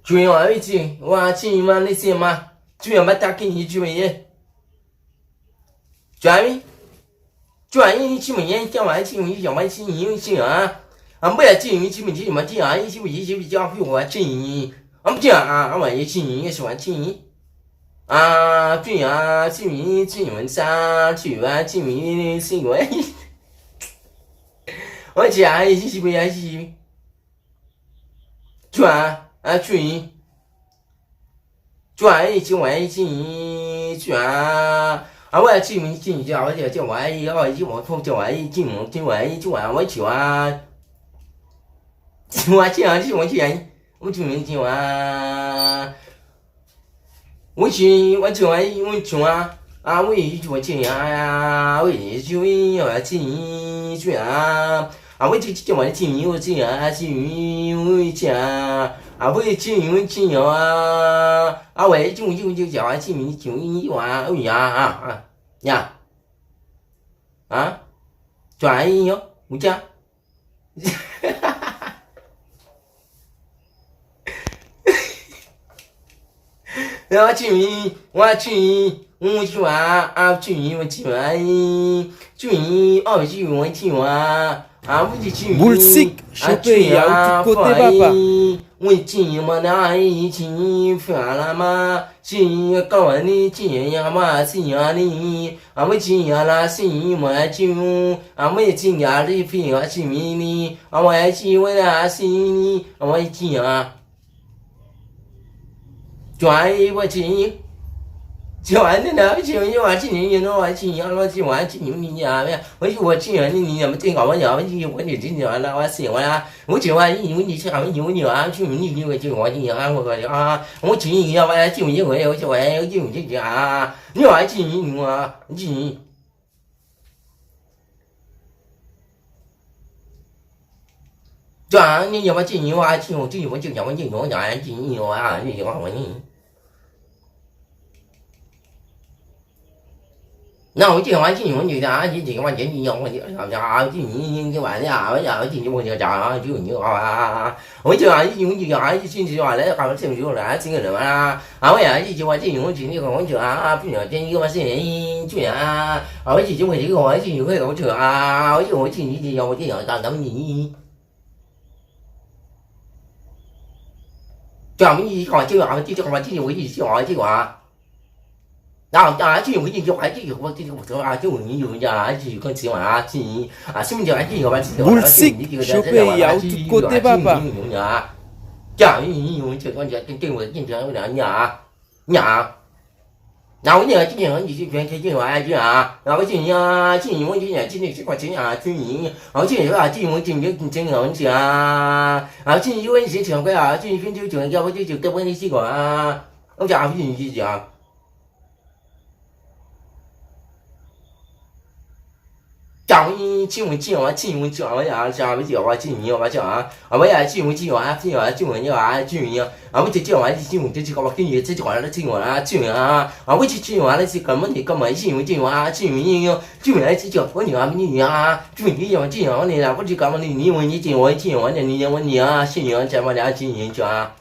chuyện hỏi chị và chị mà lấy xe mà chuyện bắt ta kinh gì chuyện gì chuyện chị mình叫完chị mình讲完chị你chị啊不要chị你chị mình chị mà chị啊chị不chị比较比我chị你不这样啊我也chị你也喜欢chị你对啊chị mình chị们仨chị啊chị mình是我我讲chị不要chị chuyện chuyện chuyện chị玩chị chuyện我要chị mình chị你叫我叫我我一我通叫我chị mình chị玩chị玩我去啊我这样chị我这我chị mình chị玩我去我去我去我一去我去我一去我去去我去叫我去我去去我去我去我去我就叫我去你去你玩呀转哟我讲我去我去我去玩去我去玩去我去玩我就去 Bullsick, choper il y a tout côté papa. 我去嘛那一起翻了嘛去搞完你去呀嘛去呀你我去呀啦去嘛去我去呀里飞啊去你我去我啦去你我去呀转我去转的呢去我去你我去呀我去我去你呀我去呀你怎么这个我呀我去我去去呀啦我去我啦我去我你去我去我去你我去我去呀我去呀我去你我去我去你呀你我去你我去转你要我去你我去我去我去我去我呀去你我你我你那我这玩意我就这玩意你用我就你玩呀我呀这我就讲就你我就玩意我就讲就话咧搞成就来这个人啊我呀这玩意我就你我就不要这个我是就我就我这个我就会我就我就你就我这样当你这样你讲就这个我这我就说这个这我就还这个我这个我说就你有呀这个情况这什么叫这个吧 Bullsick, choper il y a tout côté papa. 这样你用这个这我经常有两那我呢今年你就全这玩意然后今年我今年这块钱今年然后今年今我今年今年我今年有一些情况今年就要我就给我那些个我讲不进去讲讲你进我进我进我讲我呀讲我讲我进你我讲我呀进我进我进我进我呀进你我就讲我进我这个我跟你这个了进我进我去进我那是根本你根本进我进我进你进来这叫我你你进你要进我你啦我就讲你我你进我进我你我你信我这么俩进你讲